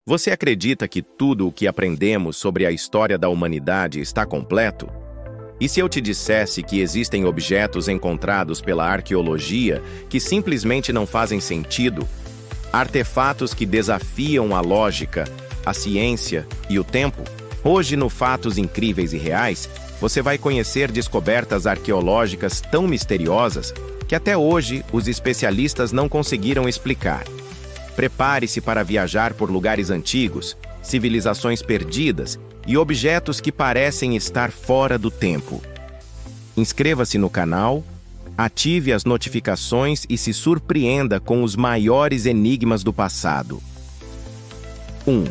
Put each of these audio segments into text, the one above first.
Você acredita que tudo o que aprendemos sobre a história da humanidade está completo? E se eu te dissesse que existem objetos encontrados pela arqueologia que simplesmente não fazem sentido? Artefatos que desafiam a lógica, a ciência e o tempo? Hoje, no Fatos Incríveis e Reais, você vai conhecer descobertas arqueológicas tão misteriosas que até hoje os especialistas não conseguiram explicar. Prepare-se para viajar por lugares antigos, civilizações perdidas e objetos que parecem estar fora do tempo. Inscreva-se no canal, ative as notificações e se surpreenda com os maiores enigmas do passado. 1.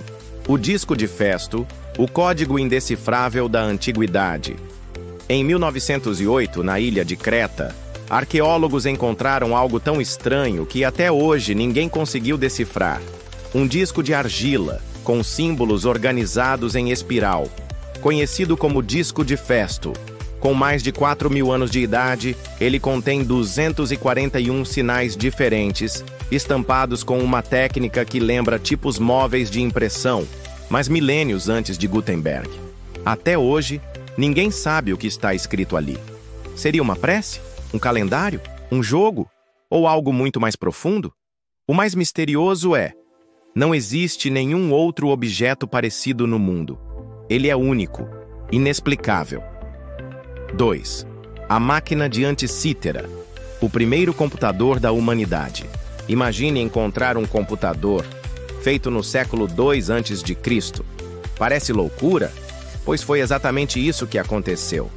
O disco de Festo, o código indecifrável da antiguidade. Em 1908, na ilha de Creta, arqueólogos encontraram algo tão estranho que até hoje ninguém conseguiu decifrar. Um disco de argila, com símbolos organizados em espiral, conhecido como disco de Festo. Com mais de 4.000 anos de idade, ele contém 241 sinais diferentes, estampados com uma técnica que lembra tipos móveis de impressão, mas milênios antes de Gutenberg. Até hoje, ninguém sabe o que está escrito ali. Seria uma prece? Um calendário? Um jogo? Ou algo muito mais profundo? O mais misterioso é: não existe nenhum outro objeto parecido no mundo. Ele é único, inexplicável. 2. A máquina de Anticítera, o primeiro computador da humanidade. Imagine encontrar um computador feito no século II a.C. Parece loucura? Pois foi exatamente isso que aconteceu.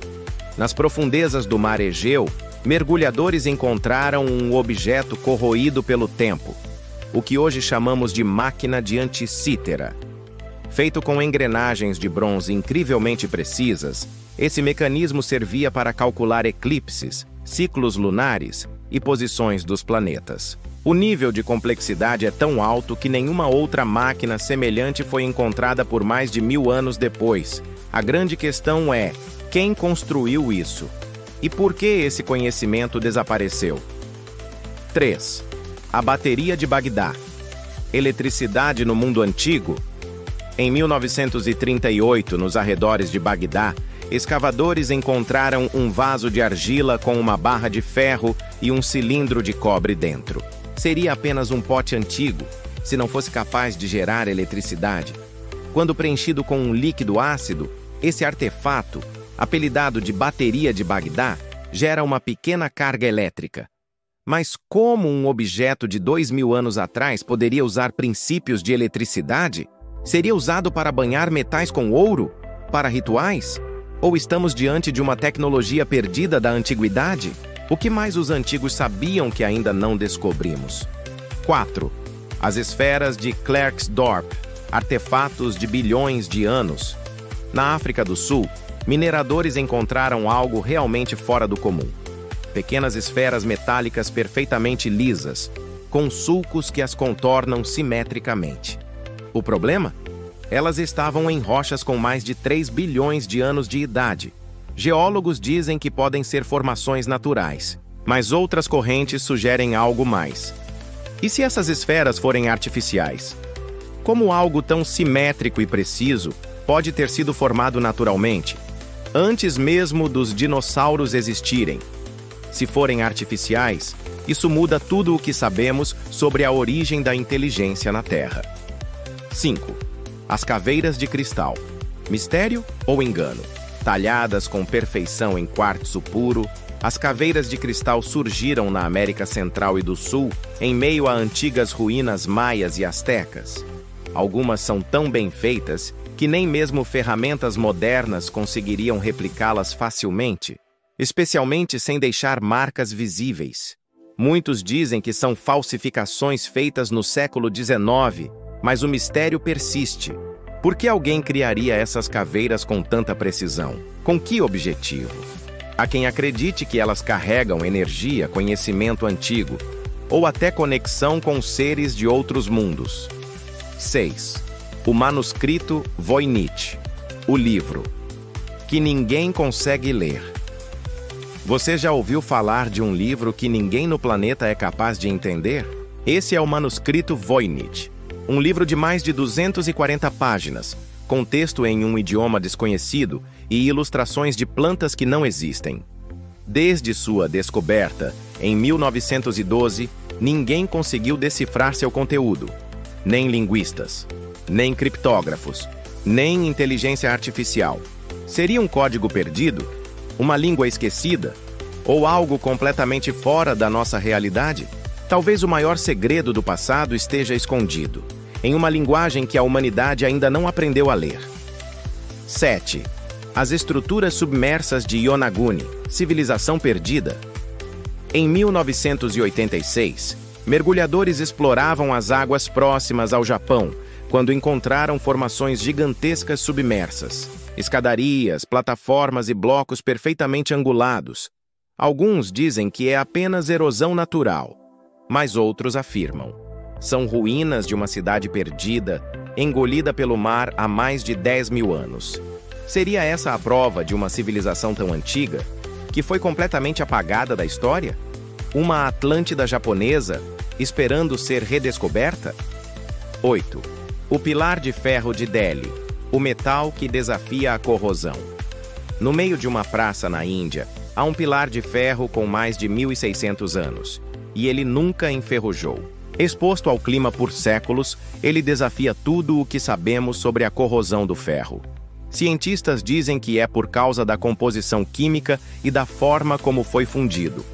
Nas profundezas do mar Egeu, mergulhadores encontraram um objeto corroído pelo tempo, o que hoje chamamos de máquina de Anticítera. Feito com engrenagens de bronze incrivelmente precisas, esse mecanismo servia para calcular eclipses, ciclos lunares e posições dos planetas. O nível de complexidade é tão alto que nenhuma outra máquina semelhante foi encontrada por mais de 1000 anos depois. A grande questão é: quem construiu isso? E por que esse conhecimento desapareceu? 3. A bateria de Bagdá. Eletricidade no mundo antigo? Em 1938, nos arredores de Bagdá, escavadores encontraram um vaso de argila com uma barra de ferro e um cilindro de cobre dentro. Seria apenas um pote antigo, se não fosse capaz de gerar eletricidade. Quando preenchido com um líquido ácido, esse artefato, apelidado de bateria de Bagdá, gera uma pequena carga elétrica. Mas como um objeto de 2000 anos atrás poderia usar princípios de eletricidade? Seria usado para banhar metais com ouro? Para rituais? Ou estamos diante de uma tecnologia perdida da antiguidade? O que mais os antigos sabiam que ainda não descobrimos? 4. As esferas de Klerksdorp, artefatos de bilhões de anos. Na África do Sul, mineradores encontraram algo realmente fora do comum. Pequenas esferas metálicas perfeitamente lisas, com sulcos que as contornam simetricamente. O problema? Elas estavam em rochas com mais de 3 bilhões de anos de idade. Geólogos dizem que podem ser formações naturais, mas outras correntes sugerem algo mais. E se essas esferas forem artificiais? Como algo tão simétrico e preciso pode ter sido formado naturalmente, antes mesmo dos dinossauros existirem? Se forem artificiais, isso muda tudo o que sabemos sobre a origem da inteligência na Terra. 5. As caveiras de cristal. Mistério ou engano? Talhadas com perfeição em quartzo puro, as caveiras de cristal surgiram na América Central e do Sul em meio a antigas ruínas maias e astecas. Algumas são tão bem feitas que nem mesmo ferramentas modernas conseguiriam replicá-las facilmente, especialmente sem deixar marcas visíveis. Muitos dizem que são falsificações feitas no século XIX, mas o mistério persiste. Por que alguém criaria essas caveiras com tanta precisão? Com que objetivo? Há quem acredite que elas carregam energia, conhecimento antigo, ou até conexão com seres de outros mundos. 6. O manuscrito Voynich, o livro que ninguém consegue ler. Você já ouviu falar de um livro que ninguém no planeta é capaz de entender? Esse é o manuscrito Voynich. Um livro de mais de 240 páginas, com texto em um idioma desconhecido e ilustrações de plantas que não existem. Desde sua descoberta, em 1912, ninguém conseguiu decifrar seu conteúdo. Nem linguistas, nem criptógrafos, nem inteligência artificial. Seria um código perdido? Uma língua esquecida? Ou algo completamente fora da nossa realidade? Talvez o maior segredo do passado esteja escondido em uma linguagem que a humanidade ainda não aprendeu a ler. 7. As estruturas submersas de Yonaguni, civilização perdida. Em 1986, mergulhadores exploravam as águas próximas ao Japão quando encontraram formações gigantescas submersas, escadarias, plataformas e blocos perfeitamente angulados. Alguns dizem que é apenas erosão natural, mas outros afirmam: são ruínas de uma cidade perdida, engolida pelo mar há mais de 10.000 anos. Seria essa a prova de uma civilização tão antiga, que foi completamente apagada da história? Uma Atlântida japonesa, esperando ser redescoberta? 8. O pilar de ferro de Delhi, o metal que desafia a corrosão. No meio de uma praça na Índia, há um pilar de ferro com mais de 1.600 anos, e ele nunca enferrujou. Exposto ao clima por séculos, ele desafia tudo o que sabemos sobre a corrosão do ferro. Cientistas dizem que é por causa da composição química e da forma como foi fundido.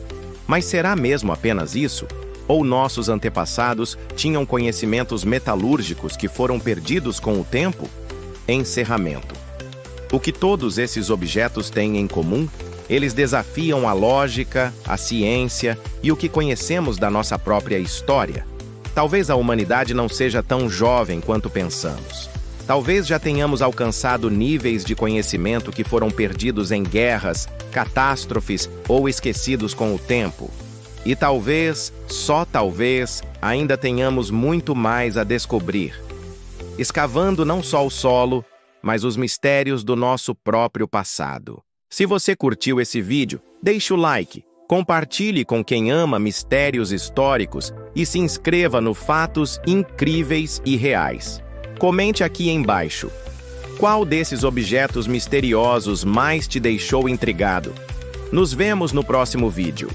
Mas será mesmo apenas isso? Ou nossos antepassados tinham conhecimentos metalúrgicos que foram perdidos com o tempo? Encerramento. O que todos esses objetos têm em comum? Eles desafiam a lógica, a ciência e o que conhecemos da nossa própria história. Talvez a humanidade não seja tão jovem quanto pensamos. Talvez já tenhamos alcançado níveis de conhecimento que foram perdidos em guerras, catástrofes ou esquecidos com o tempo. E talvez, só talvez, ainda tenhamos muito mais a descobrir, escavando não só o solo, mas os mistérios do nosso próprio passado. Se você curtiu esse vídeo, deixe o like, compartilhe com quem ama mistérios históricos e se inscreva no Fatos Incríveis e Reais. Comente aqui embaixo. Qual desses objetos misteriosos mais te deixou intrigado? Nos vemos no próximo vídeo.